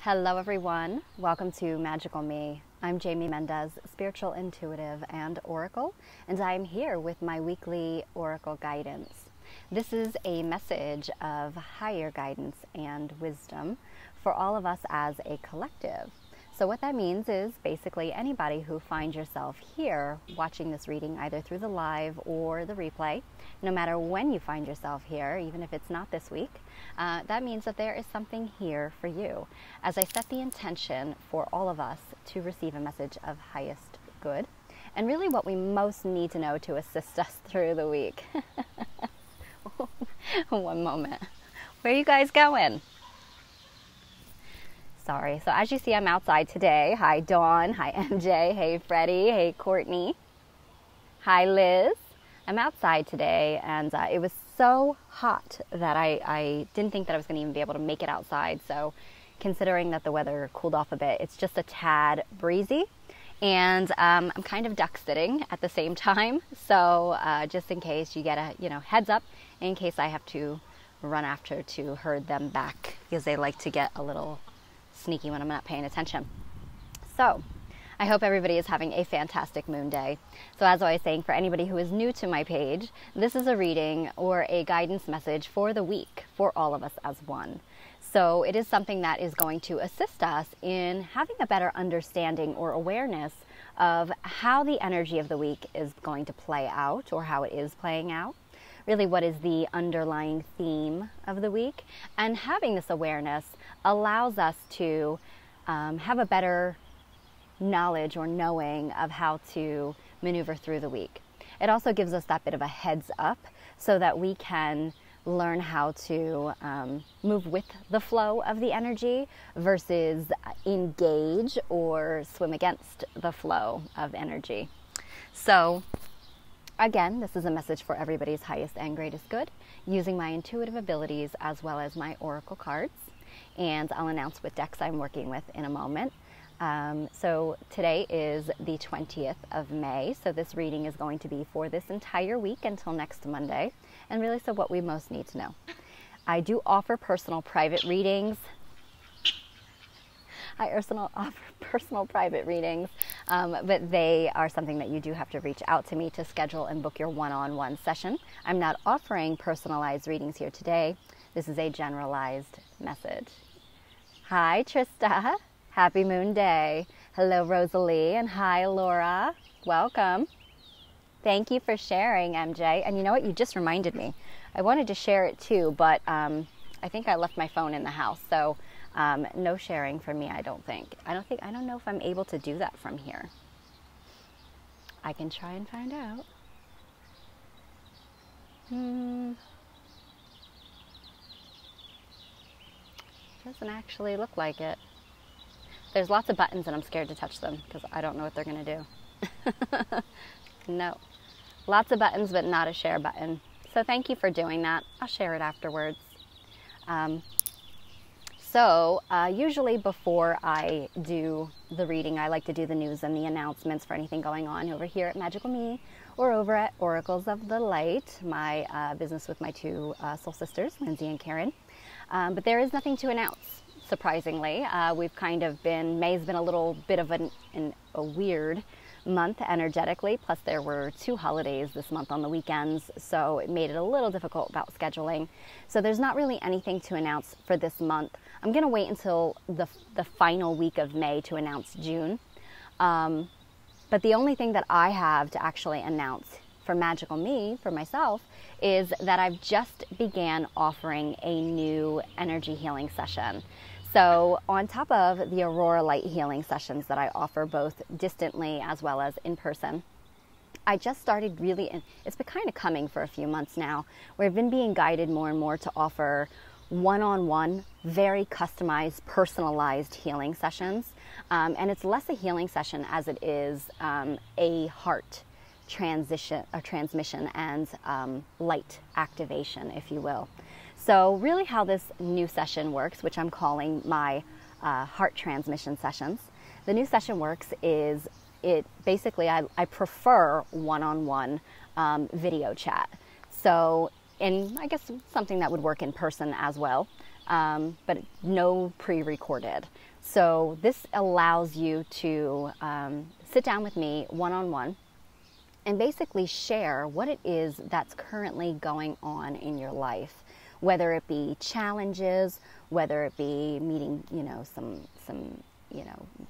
Hello everyone, welcome to Magical Me. I'm Jamie Mendez, spiritual intuitive and oracle, and I'm here with my weekly oracle guidance. This is a message of higher guidance and wisdom for all of us as a collective. So what that means is basically anybody who finds yourself here watching this reading either through the live or the replay, no matter when you find yourself here, even if it's not this week, that means that there is something here for you. As I set the intention for all of us to receive a message of highest good, and really what we most need to know to assist us through the week. One moment. Where are you guys going? Sorry. So as you see, I'm outside today. Hi, Dawn. Hi, MJ. Hey, Freddie. Hey, Courtney. Hi, Liz. I'm outside today, and it was so hot that I didn't think that I was going to even be able to make it outside. So considering that the weather cooled off a bit, it's just a tad breezy. And I'm kind of duck sitting at the same time. So just in case you get a heads up, in case I have to run after to herd them back, because they like to get a little sneaky when I'm not paying attention. So I hope everybody is having a fantastic moon day. So as I was saying, for anybody who is new to my page, this is a reading or a guidance message for the week for all of us as one. So it is something that is going to assist us in having a better understanding or awareness of how the energy of the week is going to play out, or how it is playing out. Really, what is the underlying theme of the week? And having this awareness allows us to have a better knowledge or knowing of how to maneuver through the week. It also gives us that bit of a heads up so that we can learn how to move with the flow of the energy versus engage or swim against the flow of energy. So again, this is a message for everybody's highest and greatest good, using my intuitive abilities as well as my oracle cards. And I'll announce what decks I'm working with in a moment. So today is the 20th of May, so this reading is going to be for this entire week until next Monday, and really so what we most need to know. I do offer personal private readings. I offer personal private readings, but they are something that you do have to reach out to me to schedule and book your one-on-one session. I'm not offering personalized readings here today. This is a generalized message. Hi, Trista. Happy Moon Day. Hello, Rosalie, and hi, Laura. Welcome. Thank you for sharing, MJ. And you know what? You just reminded me. I wanted to share it too, but I think I left my phone in the house, so no sharing from me, I don't think. I don't know if I'm able to do that from here. I can try and find out. Doesn't actually look like it. There's lots of buttons and I'm scared to touch them because I don't know what they're going to do. No. Lots of buttons, but not a share button. So thank you for doing that. I'll share it afterwards. Usually before I do the reading, I like to do the news and the announcements for anything going on over here at Magical Me or over at Oracles of the Light, my business with my two soul sisters, Lindsay and Karen. But there is nothing to announce, surprisingly. We've kind of been, May's been a little bit of a weird month energetically, plus there were 2 holidays this month on the weekends, so it made it a little difficult about scheduling. So there's not really anything to announce for this month. I'm going to wait until the final week of May to announce June. But the only thing that I have to actually announce for Magical Me, for myself, is that I've just began offering a new energy healing session. So on top of the Aurora Light healing sessions that I offer both distantly as well as in person, I just started really, and it's been kind of coming for a few months now, where I've been being guided more and more to offer one-on-one, very customized, personalized healing sessions. And it's less a healing session as it is a heart transmission and light activation, if you will. So really how this new session works, which I'm calling my heart transmission sessions, the new session works is basically I prefer one-on-one video chat. So, and I guess something that would work in person as well. but no pre-recorded. So this allows you to sit down with me one-on-one and basically share what it is that's currently going on in your life, whether it be challenges, whether it be meeting, some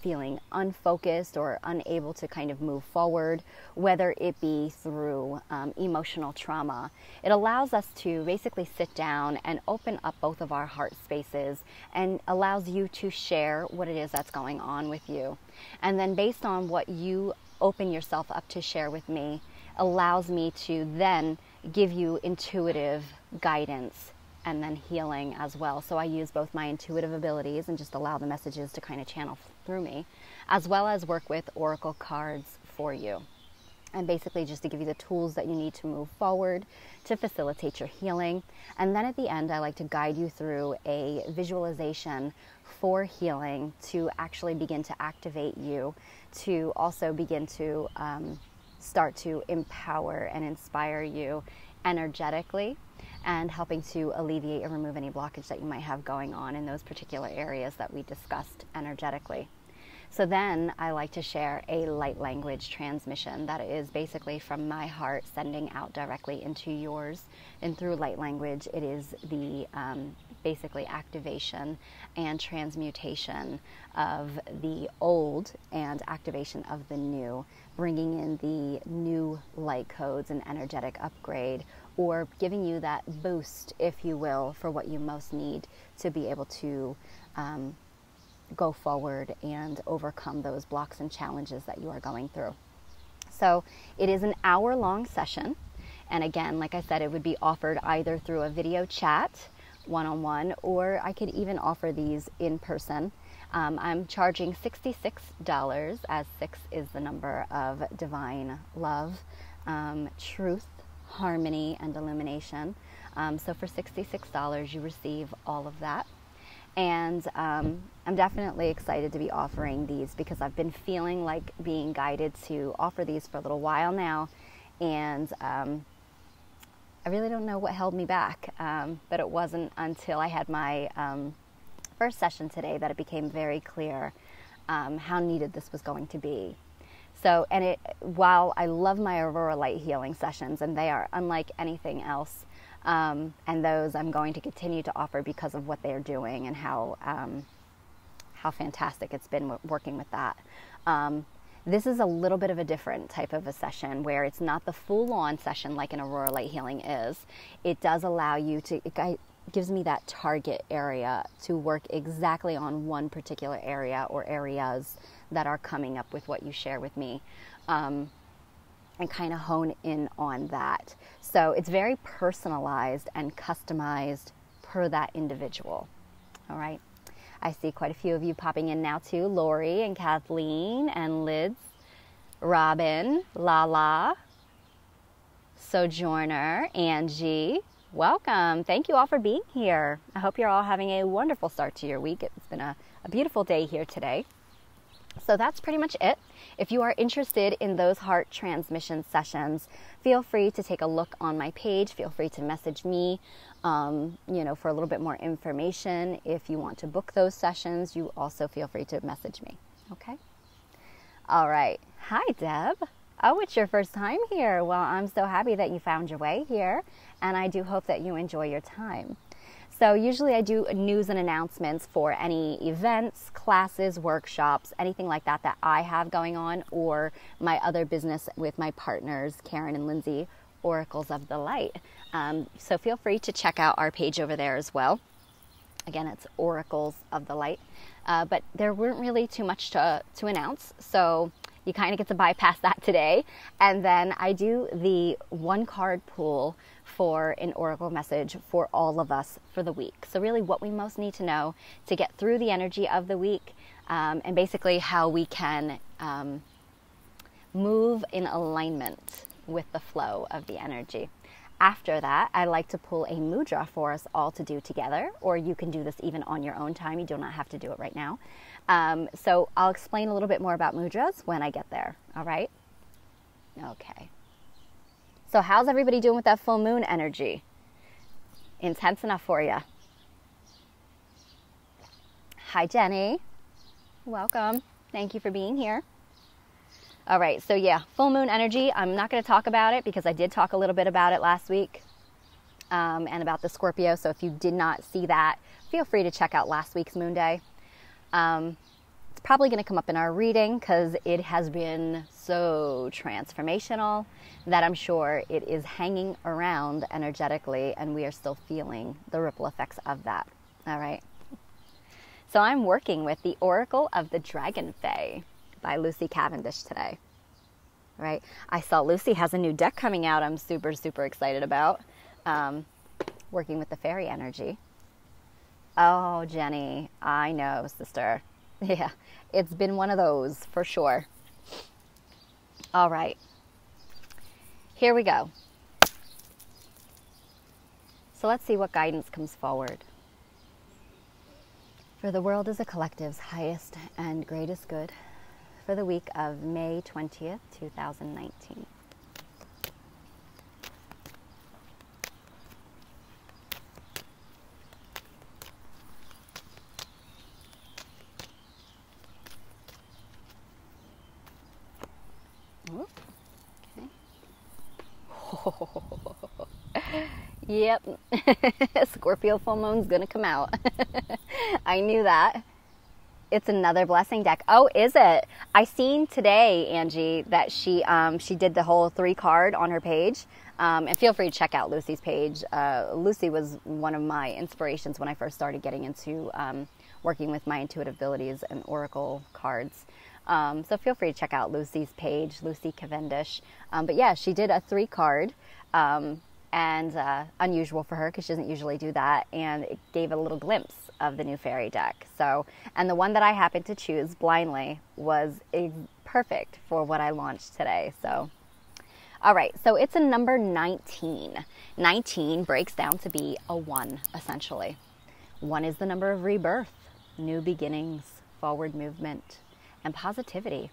feeling unfocused or unable to kind of move forward, whether it be through emotional trauma. It allows us to basically sit down and open up both of our heart spaces and allows you to share what it is that's going on with you. And then based on what you open yourself up to share with me, allows me to then give you intuitive guidance and then healing as well. So I use both my intuitive abilities and just allow the messages to kind of channel through me, as well as work with oracle cards for you. And basically just to give you the tools that you need to move forward to facilitate your healing. And then at the end, I like to guide you through a visualization for healing to actually begin to activate you, to also begin to start to empower and inspire you energetically, and helping to alleviate or remove any blockage that you might have going on in those particular areas that we discussed energetically. So then I like to share a light language transmission that is basically from my heart sending out directly into yours. And through light language, it is the basically activation and transmutation of the old and activation of the new, bringing in the new light codes and energetic upgrade, or giving you that boost, if you will, for what you most need to be able to go forward and overcome those blocks and challenges that you are going through. So it is an hour-long session. And again, like I said, it would be offered either through a video chat, one-on-one, or I could even offer these in person. I'm charging $66, as 6 is the number of divine love, truth, harmony, and illumination. So for $66, you receive all of that. And I'm definitely excited to be offering these because I've been feeling like being guided to offer these for a little while now. And I really don't know what held me back, but it wasn't until I had my first session today that it became very clear how needed this was going to be. So, and while I love my Aurora Light Healing sessions, and they are unlike anything else, and those I'm going to continue to offer because of what they're doing and how fantastic it's been working with that. This is a little bit of a different type of a session where it's not the full-on session like an Aurora Light Healing is. It does allow you to, it gives me that target area to work exactly on one particular area or areas that are coming up with what you share with me, and kind of hone in on that. So it's very personalized and customized per that individual. All right. I see quite a few of you popping in now too. Lori and Kathleen and Liz, Robin, Lala, Sojourner, Angie. Welcome. Thank you all for being here. I hope you're all having a wonderful start to your week. It's been a beautiful day here today. So that's pretty much it. If you are interested in those heart transmission sessions, feel free to take a look on my page. Feel free to message me, for a little bit more information. If you want to book those sessions, you also feel free to message me. Okay? All right. Hi, Deb. Oh, it's your first time here. Well, I'm so happy that you found your way here, and I do hope that you enjoy your time. So usually I do news and announcements for any events, classes, workshops, anything like that that I have going on, or my other business with my partners, Karen and Lindsay, Oracles of the Light. So feel free to check out our page over there as well. Again, it's Oracles of the Light. But there weren't really too much to announce, so you kind of get to bypass that today. And then I do the one card pool for an oracle message for all of us for the week. So really what we most need to know to get through the energy of the week, and basically how we can move in alignment with the flow of the energy. After that, I like to pull a mudra for us all to do together, or you can do this even on your own time. You do not have to do it right now. So I'll explain a little bit more about mudras when I get there. All right? Okay. So how's everybody doing with that full moon energy? Intense enough for you? Hi, Jenny. Welcome. Thank you for being here. All right, so yeah, full moon energy. I'm not going to talk about it because I did talk a little bit about it last week and about the Scorpio. So if you did not see that, feel free to check out last week's Moon Day. It's probably going to come up in our reading because it has been so transformational that I'm sure it is hanging around energetically and we are still feeling the ripple effects of that. All right. So I'm working with the Oracle of the Dragon Fae by Lucy Cavendish today. Right? I saw Lucy has a new deck coming out I'm super, super excited about. Working with the fairy energy. Oh, Jenny, I know, sister. Yeah, it's been one of those for sure. All right. Here we go. So let's see what guidance comes forward. For the world is a collective's highest and greatest good for the week of May 20th, 2019. Okay. Yep. Scorpio full moon's gonna come out. I knew that. It's another blessing deck. Oh, is it? I seen today, Angie, that she did the whole 3 card on her page. And feel free to check out Lucy's page. Lucy was one of my inspirations when I first started getting into working with my intuitive abilities and oracle cards. So feel free to check out Lucy's page, Lucy Cavendish. But yeah, she did a 3 card. And unusual for her because she doesn't usually do that, and it gave a little glimpse of the new fairy deck. So, and the one that I happened to choose blindly was perfect for what I launched today. So, all right, so it's a number 19. 19 breaks down to be a 1, essentially. 1 is the number of rebirth, new beginnings, forward movement, and positivity.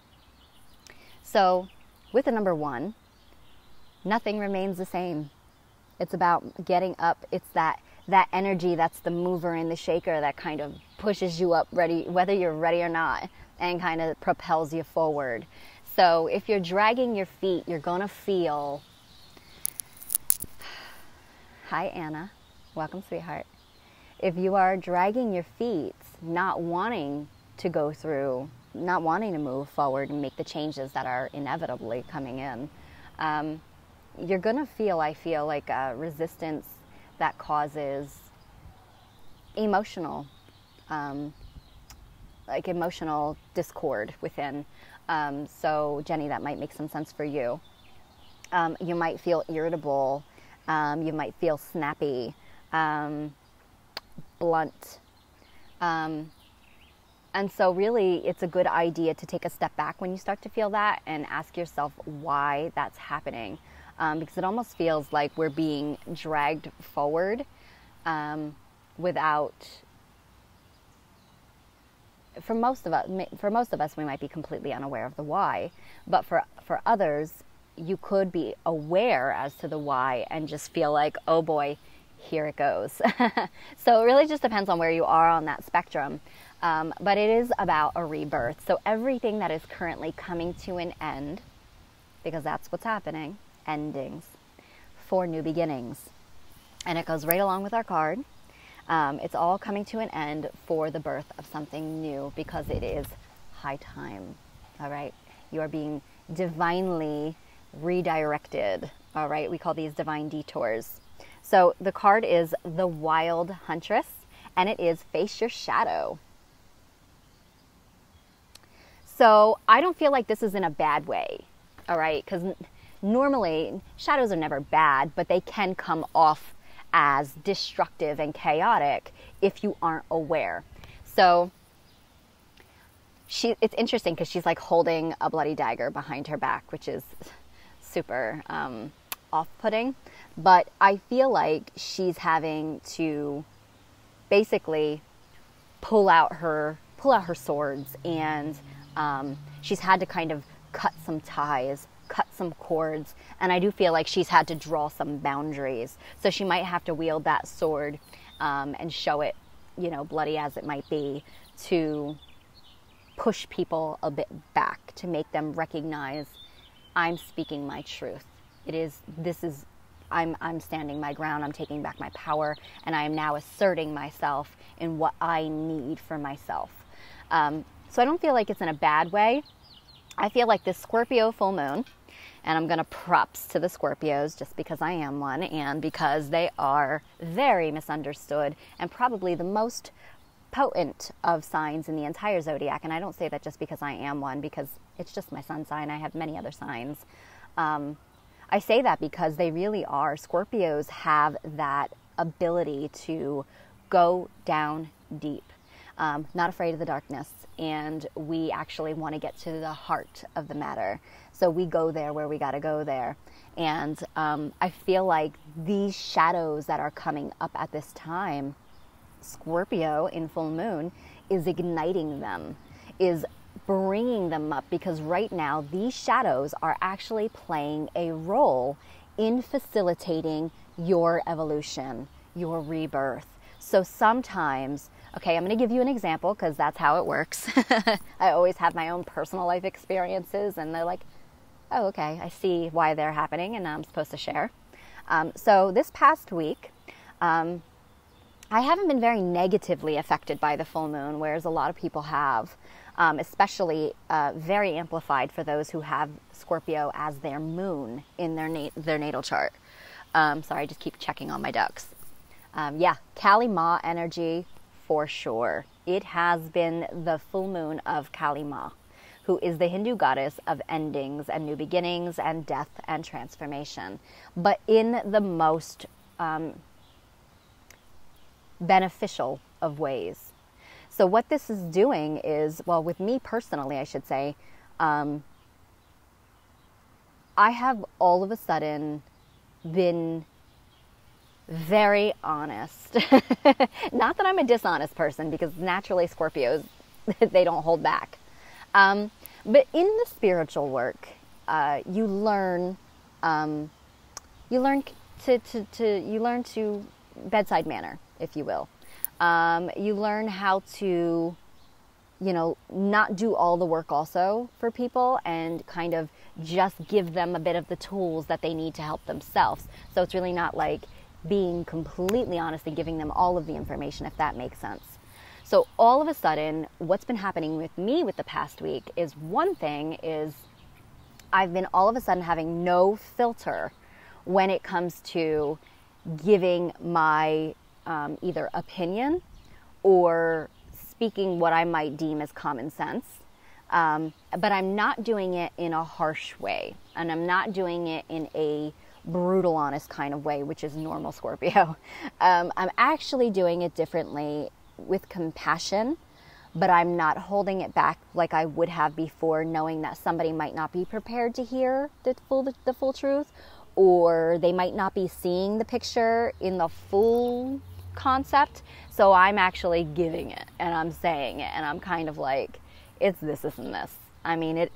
So, with the number 1, nothing remains the same. It's about getting up. It's that energy that's the mover and the shaker that kind of pushes you up, ready, whether you're ready or not, and kind of propels you forward. So if you're dragging your feet, you're going to feel... Hi, Anna. Welcome, sweetheart. If you are dragging your feet, not wanting to go through, not wanting to move forward and make the changes that are inevitably coming in, you're going to feel, I feel, like a resistance that causes emotional discord within. So, Jenny, that might make some sense for you. You might feel irritable. You might feel snappy, blunt. And so really, it's a good idea to take a step back when you start to feel that and ask yourself why that's happening. Because it almost feels like we're being dragged forward without, for most of us, we might be completely unaware of the why. But for others, you could be aware as to the why and just feel like, oh boy, here it goes. So it really just depends on where you are on that spectrum. But it is about a rebirth. So everything that is currently coming to an end, because that's what's happening, endings for new beginnings. And it goes right along with our card. It's all coming to an end for the birth of something new because it is high time. All right. You are being divinely redirected. All right. We call these divine detours. So the card is the Wild Huntress, and it is Face Your Shadow. So I don't feel like this is in a bad way. All right. Because normally, shadows are never bad, but they can come off as destructive and chaotic if you aren't aware. So it's interesting because she's like holding a bloody dagger behind her back, which is super off-putting. But I feel like she's having to basically pull out her swords, and she's had to kind of cut some ties, cut some cords, and I do feel like she's had to draw some boundaries. So she might have to wield that sword and show it you know, bloody as it might be, to push people a bit back, to make them recognize I'm speaking my truth. I'm standing my ground, I'm taking back my power, and I am now asserting myself in what I need for myself. So I don't feel like it's in a bad way. I feel like this Scorpio full moon, and I'm going to props to the Scorpios just because I am one and because they are very misunderstood and probably the most potent of signs in the entire zodiac. And I don't say that just because I am one, because it's just my sun sign. I have many other signs. I say that because they really are. Scorpios have that ability to go down deep, not afraid of the darkness. And we actually want to get to the heart of the matter. So we go there where we got to go there. And I feel like these shadows that are coming up at this time, Scorpio in full moon, is igniting them, is bringing them up, because right now these shadows are actually playing a role in facilitating your evolution, your rebirth. So sometimes, okay, I'm going to give you an example because that's how it works. I always have my own personal life experiences, and they're like, oh, okay, I see why they're happening, and I'm supposed to share. So this past week, I haven't been very negatively affected by the full moon, whereas a lot of people have, especially very amplified for those who have Scorpio as their moon in their natal chart. Sorry, I just keep checking on my ducks. Yeah, Kali Ma energy for sure. It has been the full moon of Kali Ma, who is the Hindu goddess of endings and new beginnings and death and transformation, but in the most beneficial of ways. So what this is doing is, well, with me personally, I should say, I have all of a sudden been very honest. Not that I'm a dishonest person, because naturally Scorpios, they don't hold back. But in the spiritual work, you learn to bedside manner, if you will. You learn how to, not do all the work also for people, and kind of just give them a bit of the tools that they need to help themselves. So it's really not like being completely honest and giving them all of the information, if that makes sense. So all of a sudden, what's been happening with me with the past week is, one thing is I've been all of a sudden having no filter when it comes to giving my either opinion or speaking what I might deem as common sense. But I'm not doing it in a harsh way, and I'm not doing it in a brutal, honest kind of way, which is normal Scorpio. I'm actually doing it differently, with compassion, but I'm not holding it back like I would have before, knowing that somebody might not be prepared to hear the full truth, or they might not be seeing the picture in the full concept. So I'm actually giving it, and I'm saying it, and I'm kind of like, it's this, this, and this. I mean, it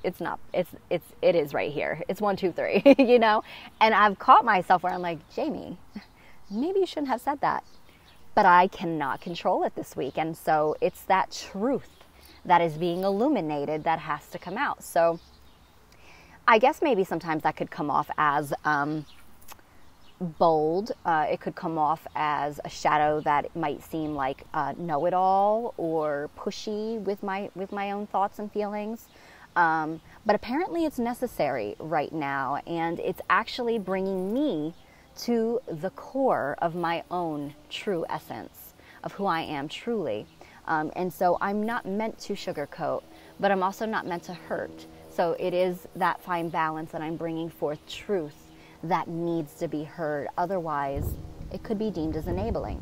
is right here. It's 1, 2, 3, and I've caught myself where I'm like, Jamie, maybe you shouldn't have said that, but I cannot control it this week. And so it's that truth that is being illuminated that has to come out. So I guess maybe sometimes that could come off as bold. It could come off as a shadow that might seem like know-it-all or pushy with my own thoughts and feelings. But apparently it's necessary right now, and it's actually bringing me to the core of my own true essence of who I am truly. And so I'm not meant to sugarcoat, but I'm also not meant to hurt. So it is that fine balance that I'm bringing forth truth that needs to be heard. Otherwise, it could be deemed as enabling.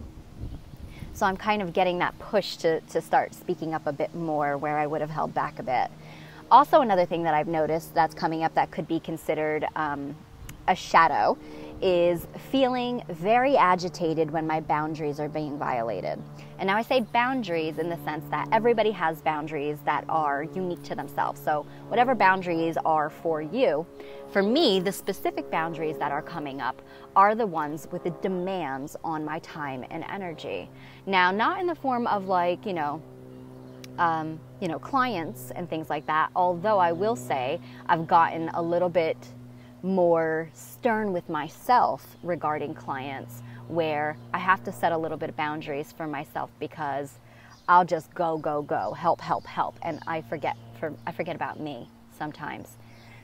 So I'm kind of getting that push to start speaking up a bit more where I would have held back a bit. Also, another thing that I've noticed that's coming up that could be considered a shadow is feeling very agitated when my boundaries are being violated. And now I say boundaries in the sense that everybody has boundaries that are unique to themselves. So whatever boundaries are for you, for me, the specific boundaries that are coming up are the ones with the demands on my time and energy. Now, not in the form of like, clients and things like that, although I will say I've gotten a little bit more stern with myself regarding clients, where I have to set a little bit of boundaries for myself, because I'll just go, help, and I forget about me sometimes.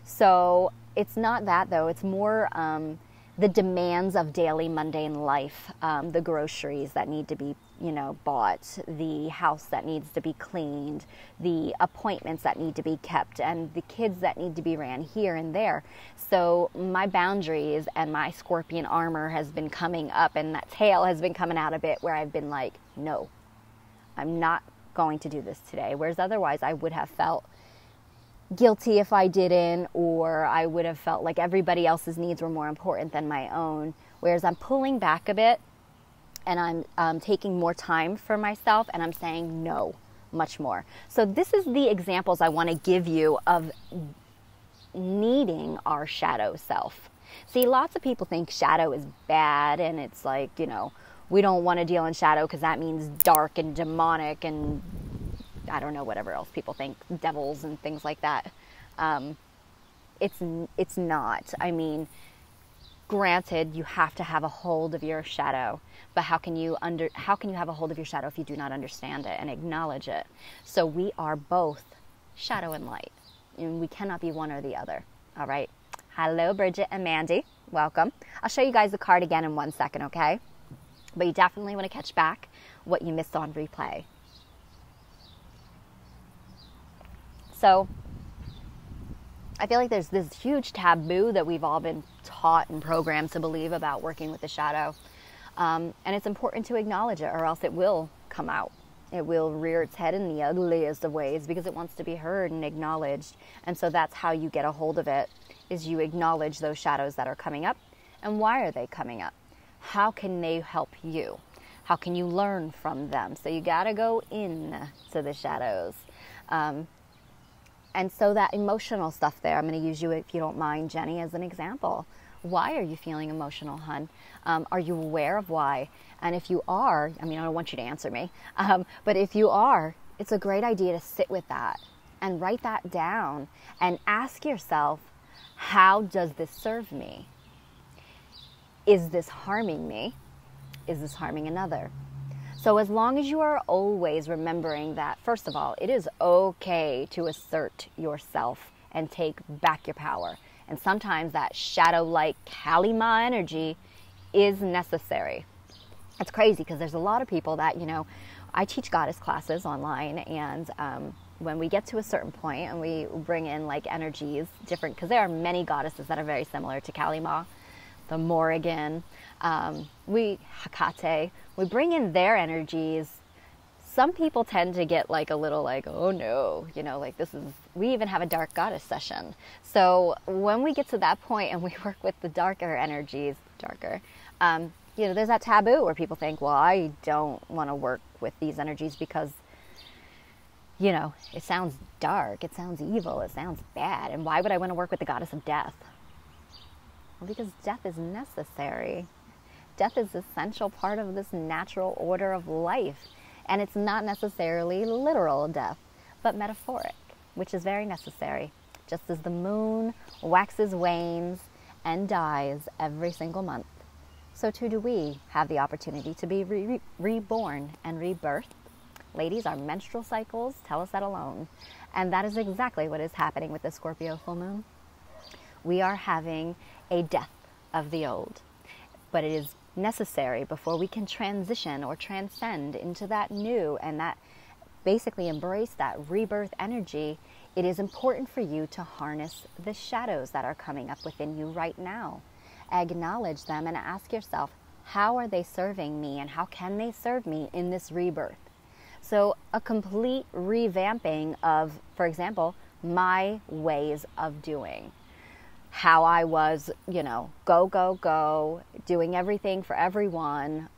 So it's not that though, it's more the demands of daily mundane life, the groceries that need to be bought, the house that needs to be cleaned, the appointments that need to be kept, and the kids that need to be ran here and there. So my boundaries and my scorpion armor has been coming up, and that tail has been coming out a bit, where I've been like, no, I'm not going to do this today. Whereas otherwise I would have felt guilty if I didn't, or I would have felt like everybody else's needs were more important than my own. Whereas I'm pulling back a bit, and I'm taking more time for myself, and I'm saying no much more. So this is the examples I want to give you of needing our shadow self. See, lots of people think shadow is bad, and it's like, we don't want to deal in shadow because that means dark and demonic and I don't know, whatever else people think, devils and things like that. It's not. I mean, granted, you have to have a hold of your shadow, but how can you have a hold of your shadow if you do not understand it and acknowledge it? So we are both shadow and light, and we cannot be one or the other. All right. Hello, Bridget and Mandy. Welcome. I'll show you guys the card again in 1 second, okay? But you definitely want to catch back what you missed on replay. So I feel like there's this huge taboo that we've all been taught and programmed to believe about working with the shadow. And it's important to acknowledge it, or else it will come out. It will rear its head in the ugliest of ways, because it wants to be heard and acknowledged. And so that's how you get a hold of it, is you acknowledge those shadows that are coming up. And why are they coming up? How can they help you? How can you learn from them? So you got to go in to the shadows. And so that emotional stuff there, I'm going to use you, if you don't mind, Jenny, as an example. Why are you feeling emotional, hun? Are you aware of why? And if you are, I mean, I don't want you to answer me, but if you are, it's a great idea to sit with that and write that down and ask yourself, how does this serve me? Is this harming me? Is this harming another? So as long as you are always remembering that, first of all, it is okay to assert yourself and take back your power. And sometimes that shadow-like Kali-Ma energy is necessary. It's crazy because there's a lot of people that, I teach goddess classes online, and when we get to a certain point and we bring in like energies different, because there are many goddesses that are very similar to Kali-Ma, the Morrigan, Hecate, we bring in their energies. Some people tend to get like a little like, oh no, we even have a dark goddess session. So when we get to that point and we work with the darker energies, there's that taboo where people think, well, I don't want to work with these energies because, it sounds dark, it sounds evil, it sounds bad. And why would I want to work with the goddess of death? Well, because death is necessary. Death is an essential part of this natural order of life. And it's not necessarily literal death, but metaphoric, which is very necessary. Just as the moon waxes, wanes, and dies every single month, so too do we have the opportunity to be reborn and rebirthed. Ladies, our menstrual cycles tell us that alone. And that is exactly what is happening with the Scorpio full moon. We are having a death of the old, but it is necessary before we can transition or transcend into that new and that basically embrace that rebirth energy. It is important for you to harness the shadows that are coming up within you right now. Acknowledge them and ask yourself, how are they serving me and how can they serve me in this rebirth? So a complete revamping of, for example, my ways of doing. how I was, go, go, go, doing everything for everyone,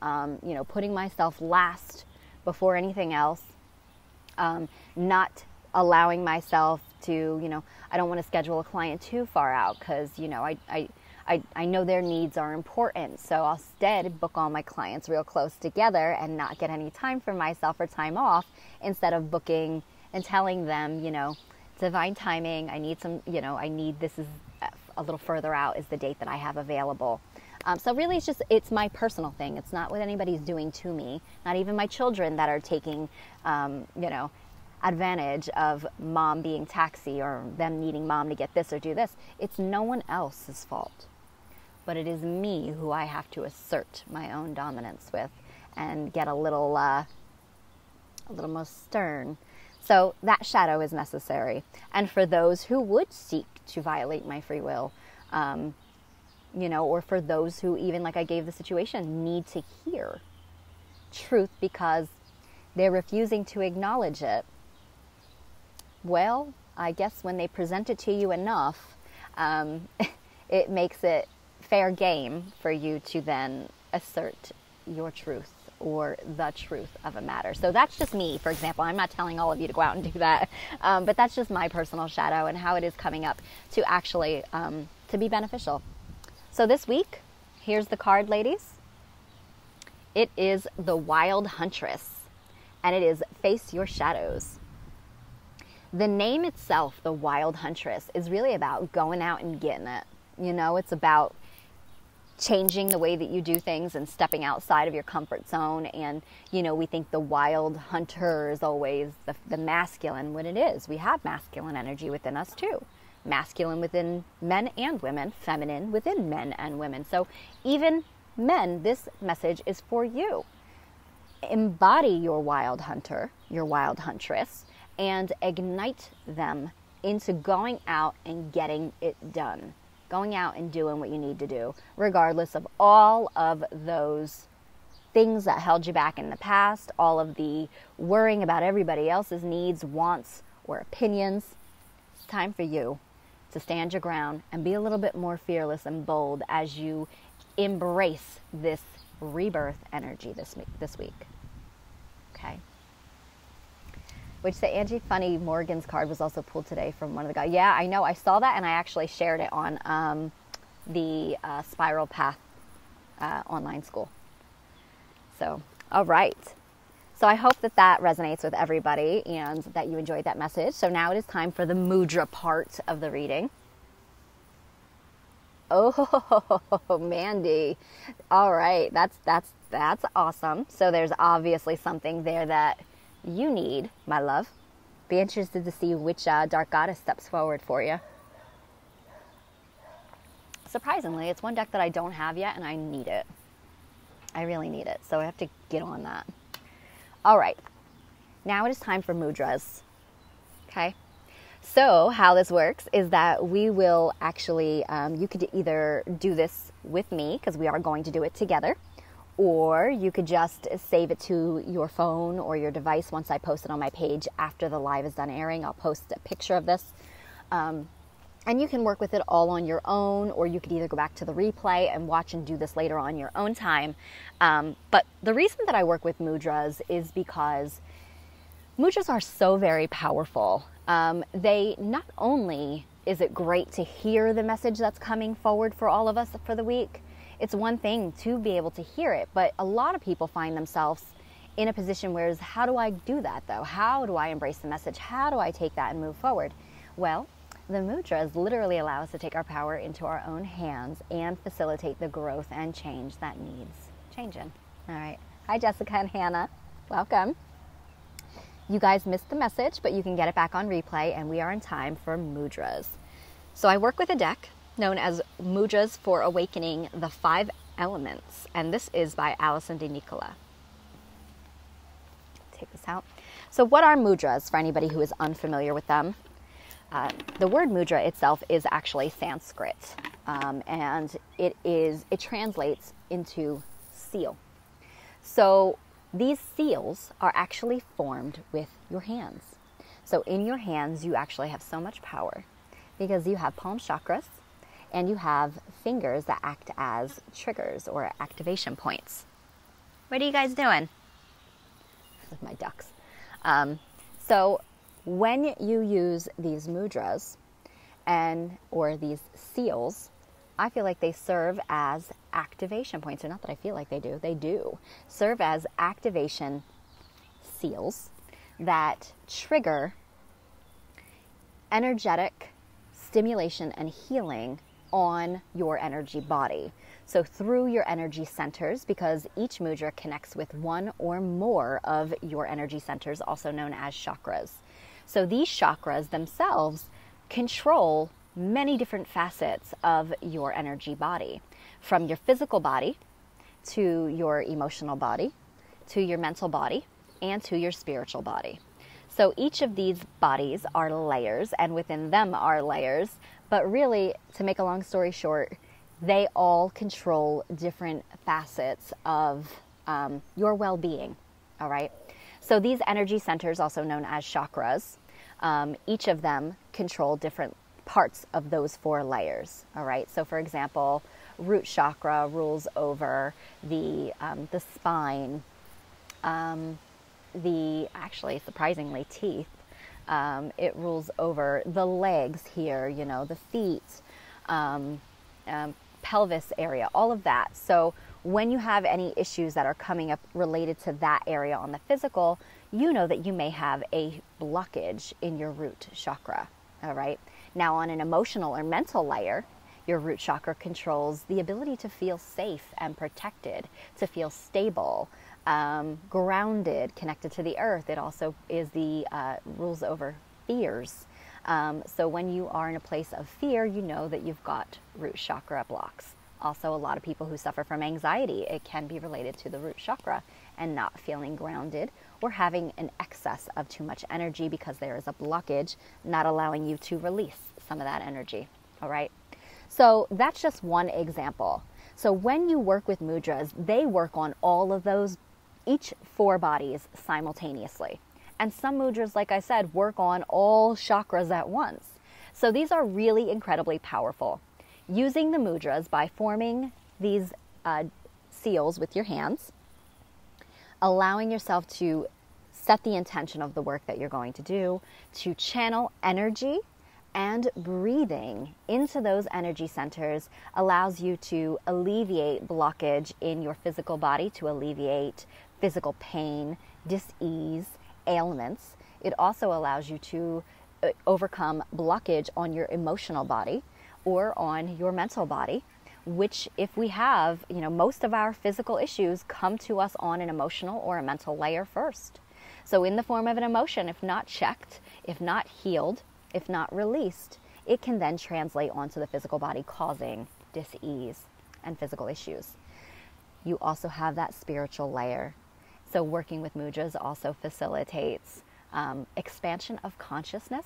putting myself last before anything else, not allowing myself to, I don't want to schedule a client too far out because, I know their needs are important. So I'll instead book all my clients real close together and not get any time for myself or time off, instead of booking and telling them, divine timing, I need some, this is a little further out is the date that I have available. So really it's my personal thing. It's not what anybody's doing to me, not even my children that are taking, advantage of mom being taxi or them needing mom to get this or do this. It's no one else's fault, but it is me who I have to assert my own dominance with and get a little more stern. So that shadow is necessary. And for those who would seek to violate my free will, or for those who, even like I gave the situation, need to hear truth because they're refusing to acknowledge it, well, I guess when they present it to you enough, it makes it fair game for you to then assert your truth or the truth of a matter. So that's just me, for example. I'm not telling all of you to go out and do that, but that's just my personal shadow and how it is coming up to actually to be beneficial. So this week, here's the card, ladies. It is the Wild Huntress, and it is Face Your Shadows. The name itself, the Wild Huntress, is really about going out and getting it. It's about changing the way that you do things and stepping outside of your comfort zone. And, we think the wild hunter is always the masculine. When it is, we have masculine energy within us too. Masculine within men and women, feminine within men and women. So even men, this message is for you. Embody your wild hunter, your wild huntress, and ignite them into going out and getting it done. Going out and doing what you need to do, regardless of all of those things that held you back in the past, all of the worrying about everybody else's needs, wants, or opinions. It's time for you to stand your ground and be a little bit more fearless and bold as you embrace this rebirth energy this week. Okay? Which the Angie Funny Morgan's card was also pulled today from one of the guys. Yeah, I know. I saw that and I actually shared it on the Spiral Path online school. So, all right. So I hope that resonates with everybody and that you enjoyed that message. So now it is time for the mudra part of the reading. Oh, Mandy. All right. That's awesome. So there's obviously something there that you need, my love. Be interested to see which dark goddess steps forward for you. Surprisingly, it's one deck that I don't have yet, and I need it. I really need it, so I have to get on that. All right, now it is time for mudras. Okay, so how this works is that we will actually, you could either do this with me, because we are going to do it together, or you could just save it to your phone or your device once I post it on my page after the live is done airing. I'll post a picture of this. And you can work with it all on your own, or you could either go back to the replay and watch and do this later on your own time. But the reason that I work with mudras is because mudras are so very powerful. They not only is it great to hear the message that's coming forward for all of us for the week, it's one thing to be able to hear it, but a lot of people find themselves in a position where, how do I do that though? How do I embrace the message? How do I take that and move forward? Well, the mudras literally allow us to take our power into our own hands and facilitate the growth and change that needs changing. All right. Hi, Jessica and Hannah. Welcome. You guys missed the message, but you can get it back on replay, and we are in time for mudras. So I work with a deck known as Mudras for Awakening the 5 Elements, and this is by Alison de Nicola. Take this out. So what are mudras, for anybody who is unfamiliar with them? The word mudra itself is actually Sanskrit, and it translates into seal. So these seals are actually formed with your hands. So in your hands, you actually have so much power because you have palm chakras, and you have fingers that act as triggers or activation points. What are you guys doing? With my ducks. So when you use these mudras or these seals, I feel like they serve as activation points. Or not that I feel like they do serve as activation seals that trigger energetic stimulation and healing on your energy body. So through your energy centers, because each mudra connects with one or more of your energy centers, also known as chakras. So these chakras themselves control many different facets of your energy body, from your physical body to your emotional body, to your mental body, and to your spiritual body. So each of these bodies are layers, and within them are layers, but really, to make a long story short, they all control different facets of your well-being, all right? So these energy centers, also known as chakras, each of them control different parts of those 4 layers, all right? So for example, root chakra rules over the spine, actually, surprisingly, teeth. It rules over the legs here, the feet, pelvis area, all of that. So when you have any issues that are coming up related to that area on the physical, you know that you may have a blockage in your root chakra, all right? Now, on an emotional or mental layer, your root chakra controls the ability to feel safe and protected, to feel stable, grounded, connected to the earth. It also is the rules over fears. So when you are in a place of fear, you know that you've got root chakra blocks. Also, a lot of people who suffer from anxiety, it can be related to the root chakra and not feeling grounded or having an excess of too much energy because there is a blockage not allowing you to release some of that energy. All right. So that's just one example. So when you work with mudras, they work on all of those, each 4 bodies simultaneously. And some mudras, like I said, work on all chakras at once. So these are really incredibly powerful. Using the mudras by forming these seals with your hands, allowing yourself to set the intention of the work that you're going to do, to channel energy and breathing into those energy centers allows you to alleviate blockage in your physical body, to alleviate physical pain, dis-ease, ailments. It also allows you to overcome blockage on your emotional body or on your mental body, which if we have, most of our physical issues come to us on an emotional or a mental layer first. So in the form of an emotion, if not checked, if not healed, if not released, it can then translate onto the physical body, causing dis-ease and physical issues. You also have that spiritual layer. So working with mudras also facilitates expansion of consciousness,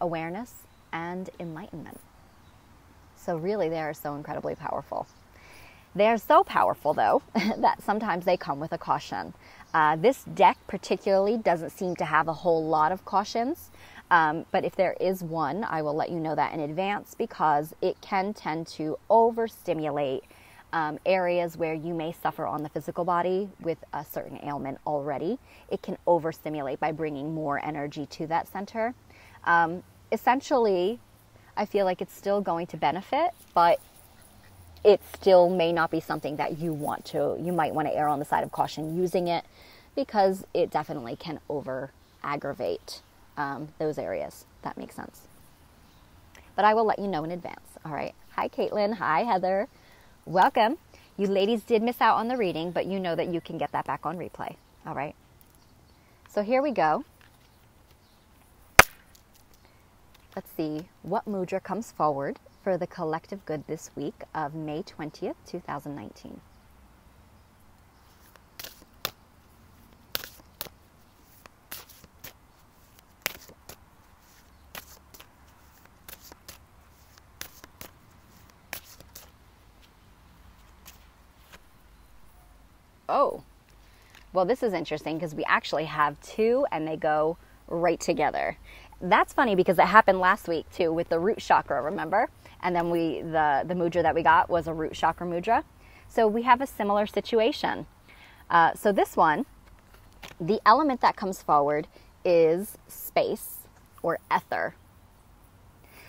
awareness, and enlightenment. So really, they are so incredibly powerful. They are so powerful, though, that sometimes they come with a caution. This deck particularly doesn't seem to have a whole lot of cautions, but if there is one, I will let you know that in advance, because it can tend to overstimulate areas where you may suffer on the physical body with a certain ailment already. It can overstimulate by bringing more energy to that center. Essentially, I feel like it's still going to benefit, but it still may not be something that you might want to err on the side of caution using it, because it definitely can over-aggravate those areas. That makes sense. But I will let you know in advance, all right? Hi, Caitlin. Hi, Heather. Welcome. You ladies did miss out on the reading, but you know that you can get that back on replay, all right? So here we go. Let's see what mudra comes forward for the collective good this week of May 20th, 2019. Oh, well, this is interesting because we actually have 2 and they go right together. That's funny because it happened last week too with the root chakra, remember? And then the mudra that we got was a root chakra mudra. So we have a similar situation. So this one, the element that comes forward is space or ether.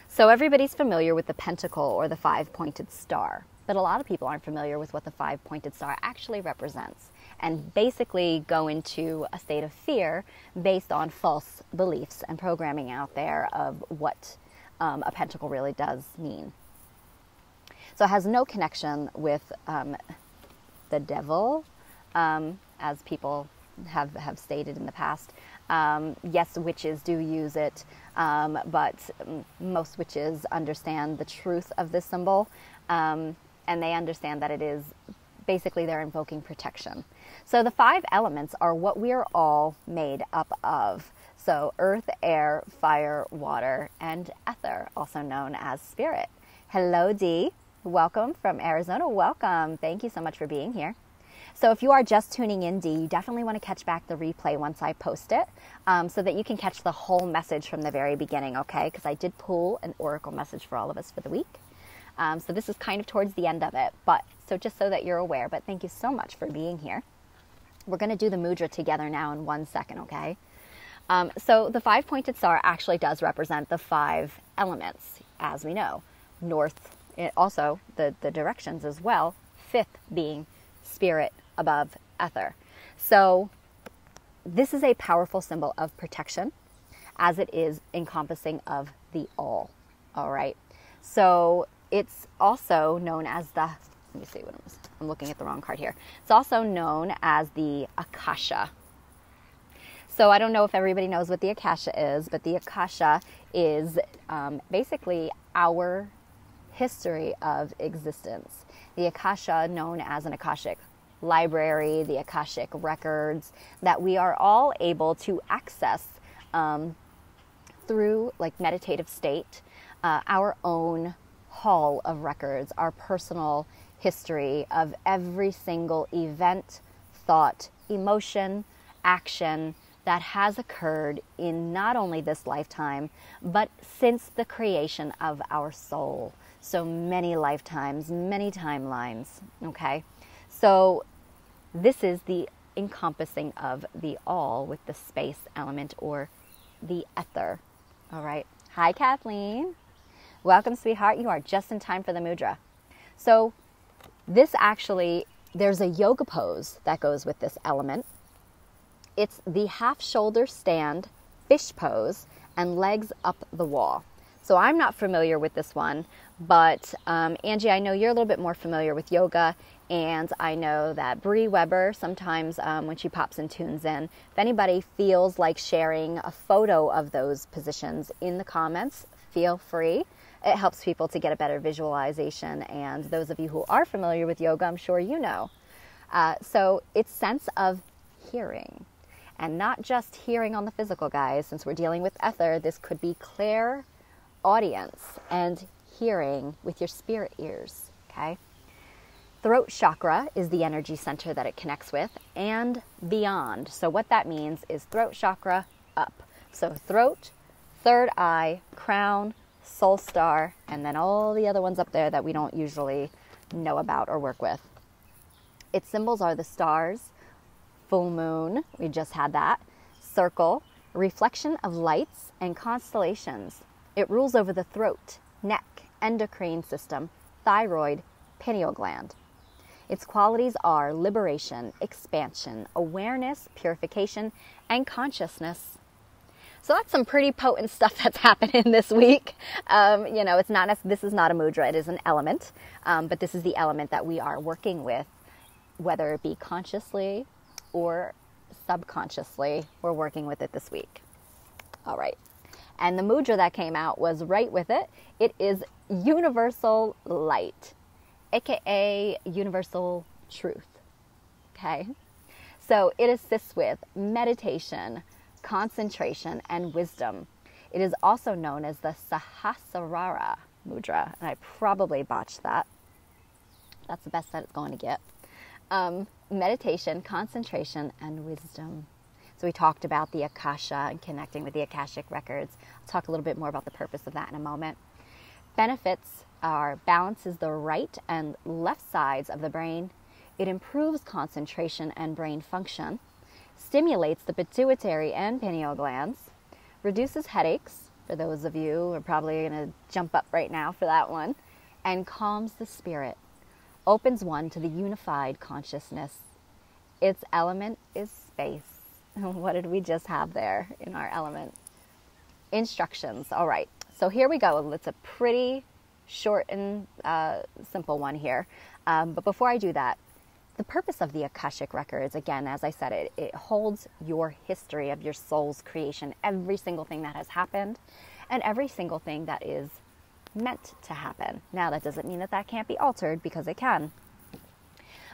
So everybody's familiar with the pentacle or the five-pointed star, but a lot of people aren't familiar with what the five-pointed star actually represents, and basically go into a state of fear based on false beliefs and programming out there of what a pentacle really does mean. So it has no connection with the devil, as people have stated in the past. Yes, witches do use it, but most witches understand the truth of this symbol, and they understand that it is basically they're invoking protection. So the 5 elements are what we are all made up of. So earth, air, fire, water, and ether, also known as spirit. Hello, Dee. Welcome from Arizona. Welcome. Thank you so much for being here. So if you are just tuning in, Dee, you definitely want to catch back the replay once I post it, so that you can catch the whole message from the very beginning, okay? Because I did pull an oracle message for all of us for the week. So this is kind of towards the end of it, but so just so that you're aware, but thank you so much for being here. We're going to do the mudra together now in 1 second, okay? So the five-pointed star actually does represent the 5 elements, as we know. North, also the directions as well, 5th being spirit above ether. So this is a powerful symbol of protection, as it is encompassing of the all right? So it's also known as the, let me see what I'm looking at the wrong card here. It's also known as the Akasha. So I don't know if everybody knows what the Akasha is, but the Akasha is basically our history of existence. The Akasha, known as an Akashic library, the Akashic records, that we are all able to access through like meditative state, our own hall of records, our personal history of every single event, thought, emotion, action that has occurred in not only this lifetime, but since the creation of our soul. So many lifetimes, many timelines, okay? So this is the encompassing of the all with the space element or the ether, all right? Hi, Kathleen. Welcome, sweetheart. You are just in time for the mudra. So this actually, there's a yoga pose that goes with this element. It's the half shoulder stand fish pose and legs up the wall. So I'm not familiar with this one, but Angie, I know you're a little bit more familiar with yoga, and I know that Bree Weber, sometimes when she pops and tunes in, if anybody feels like sharing a photo of those positions in the comments, feel free. It helps people to get a better visualization, and those of you who are familiar with yoga, I'm sure you know. So it's sense of hearing, and not just hearing on the physical, guys. Since we're dealing with ether, this could be clear audience and hearing with your spirit ears, okay? Throat chakra is the energy center that it connects with, and beyond. So what that means is throat chakra up. So throat, third eye, crown, soul star, and then all the other ones up there that we don't usually know about or work with. Its symbols are the stars, full moon, we just had that, circle, reflection of lights, and constellations. It rules over the throat, neck, endocrine system, thyroid, pineal gland. Its qualities are liberation, expansion, awareness, purification, and consciousness. So that's some pretty potent stuff that's happening this week. You know, it's not, this is not a mudra, it is an element, but this is the element that we are working with, whether it be consciously or subconsciously, we're working with it this week. All right. And the mudra that came out was right with it. It is universal light, aka universal truth. Okay? So it assists with meditation, concentration, and wisdom. It is also known as the Sahasrara mudra, and I probably botched that. That's the best that it's going to get. Meditation, concentration, and wisdom. So we talked about the Akasha and connecting with the Akashic records. I'll talk a little bit more about the purpose of that in a moment. Benefits are balances the right and left sides of the brain. It improves concentration and brain function, stimulates the pituitary and pineal glands, reduces headaches, for those of you who are probably going to jump up right now for that one, and calms the spirit, opens one to the unified consciousness. Its element is space. What did we just have there in our element? Instructions. All right, so here we go. It's a pretty short and simple one here. But before I do that, the purpose of the Akashic records, again, as I said, it holds your history of your soul's creation, every single thing that has happened and every single thing that is meant to happen. Now, that doesn't mean that that can't be altered, because it can.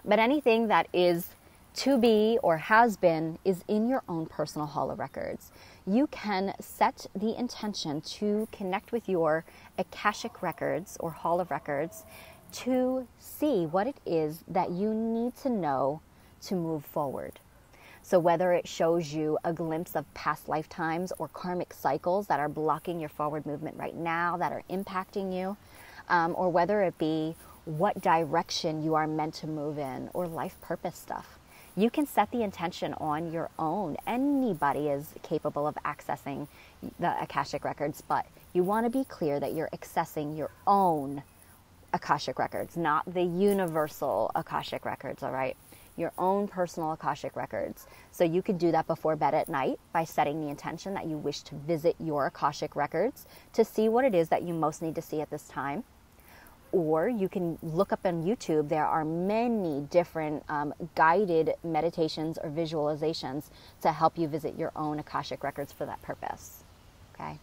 But anything that is to be or has been is in your own personal hall of records. You can set the intention to connect with your Akashic records or hall of records to see what it is that you need to know to move forward. So whether it shows you a glimpse of past lifetimes or karmic cycles that are blocking your forward movement right now, that are impacting you, or whether it be what direction you are meant to move in, or life purpose stuff. You can set the intention on your own. Anybody is capable of accessing the Akashic records, but you want to be clear that you're accessing your own Akashic records, not the universal Akashic records, all right? Your own personal Akashic records. So you can do that before bed at night by setting the intention that you wish to visit your Akashic records to see what it is that you most need to see at this time. Or you can look up on YouTube. There are many different guided meditations or visualizations to help you visit your own Akashic records for that purpose, okay?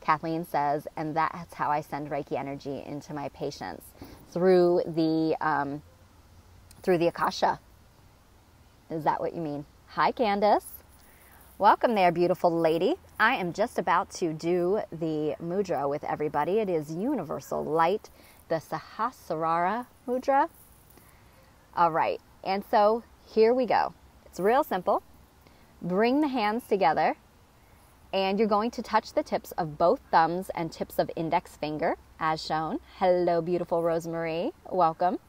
Kathleen says, and that's how I send Reiki energy into my patients, through the Akasha. Is that what you mean? Hi, Candace. Welcome there, beautiful lady. I am just about to do the mudra with everybody. It is Universal Light, the Sahasrara mudra. All right, and so here we go. It's real simple. Bring the hands together, and you're going to touch the tips of both thumbs and tips of index finger, as shown. Hello, beautiful Rosemarie. Welcome.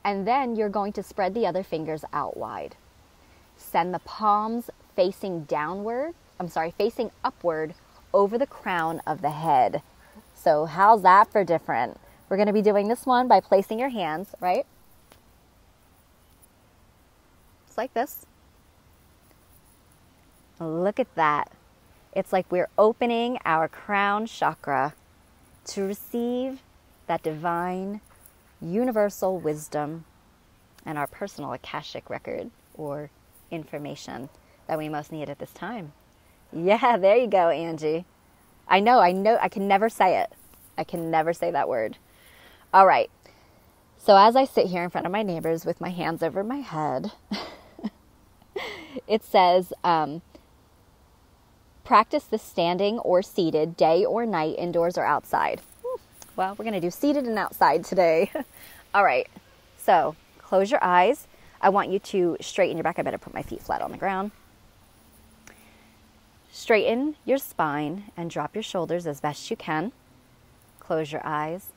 And then you're going to spread the other fingers out wide. Send the palms facing upward over the crown of the head. So how's that for different? We're going to be doing this one by placing your hands, right? Just like this. Look at that. It's like we're opening our crown chakra to receive that divine, universal wisdom and our personal Akashic record or information that we most need at this time. Yeah, there you go, Angie. I know, I can never say it. I can never say that word. All right. So as I sit here in front of my neighbors with my hands over my head, it says, practice this standing or seated, day or night, indoors or outside. Well, we're going to do seated and outside today. All right. So close your eyes. I want you to straighten your back. I better put my feet flat on the ground. Straighten your spine and drop your shoulders as best you can. Close your eyes.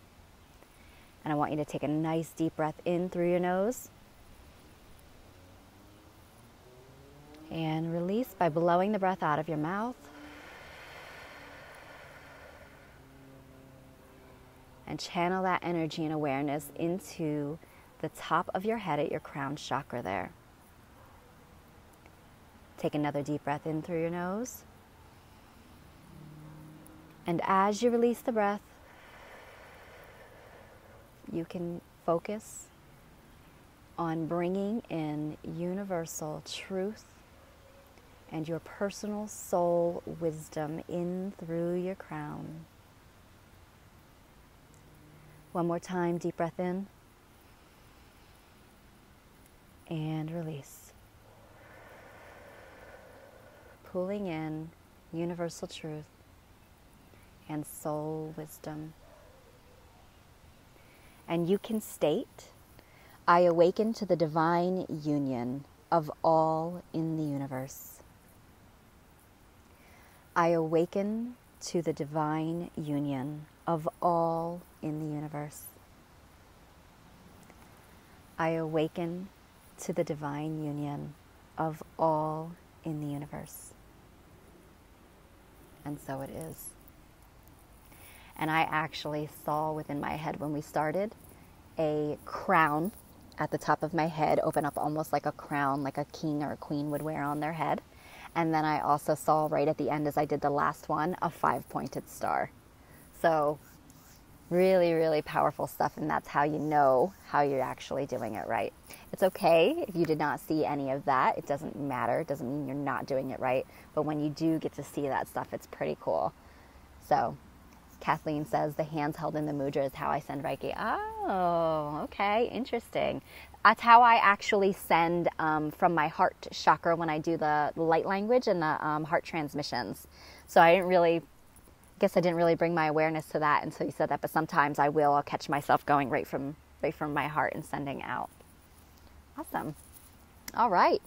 And I want you to take a nice deep breath in through your nose. And release by blowing the breath out of your mouth. And channel that energy and awareness into the top of your head at your crown chakra there. Take another deep breath in through your nose. And as you release the breath, you can focus on bringing in universal truth and your personal soul wisdom in through your crown. One more time, deep breath in and release. Pulling in universal truth and soul wisdom. And you can state, I awaken to the divine union of all in the universe. I awaken to the divine union of all in the universe. I awaken to the divine union of all in the universe. And so it is. And I actually saw within my head when we started a crown at the top of my head open up almost like a crown, like a king or a queen would wear on their head. And then I also saw right at the end, as I did the last one, a 5-pointed star. So really, really powerful stuff. And that's how you know how you're actually doing it right. It's okay if you did not see any of that. It doesn't matter. It doesn't mean you're not doing it right. But when you do get to see that stuff, it's pretty cool. So Kathleen says the hands held in the mudra is how I send Reiki. Oh, okay. Interesting. That's how I actually send from my heart chakra when I do the light language and the heart transmissions. So I didn't really bring my awareness to that until you said that. But sometimes I will. I'll catch myself going right from my heart and sending out. Awesome. All right.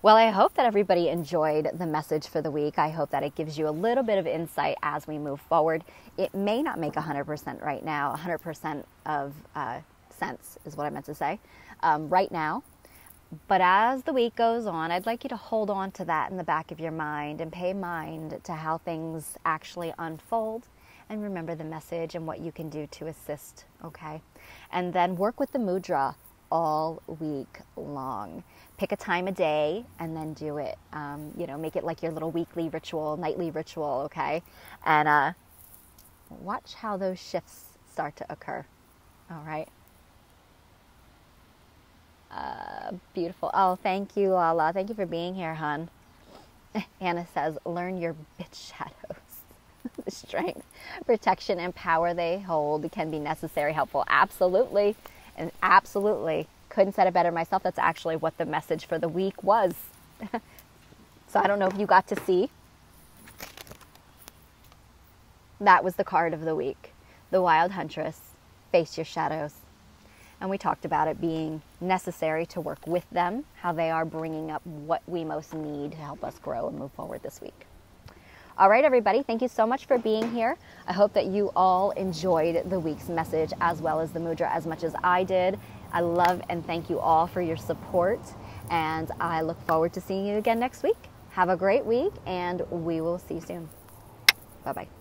Well, I hope that everybody enjoyed the message for the week. I hope that it gives you a little bit of insight as we move forward. It may not make 100% right now, 100% of sense is what I meant to say right now. But as the week goes on, I'd like you to hold on to that in the back of your mind and pay mind to how things actually unfold and remember the message and what you can do to assist, okay? And then work with the mudra all week long. Pick a time of day and then do it. Make it like your little weekly ritual, nightly ritual, okay? And watch how those shifts start to occur, all right? Beautiful. Oh, thank you, Lala. Thank you for being here, hon. Hannah says, learn your bitch shadows. The strength, protection, and power they hold can be necessary, helpful. Absolutely. And absolutely. Couldn't said it better myself. That's actually what the message for the week was. So I don't know if you got to see. That was the card of the week. The Wild Huntress. Face your shadows. And we talked about it being necessary to work with them, how they are bringing up what we most need to help us grow and move forward this week. All right, everybody, thank you so much for being here. I hope that you all enjoyed the week's message as well as the mudra as much as I did. I love and thank you all for your support, and I look forward to seeing you again next week. Have a great week, and we will see you soon. Bye-bye.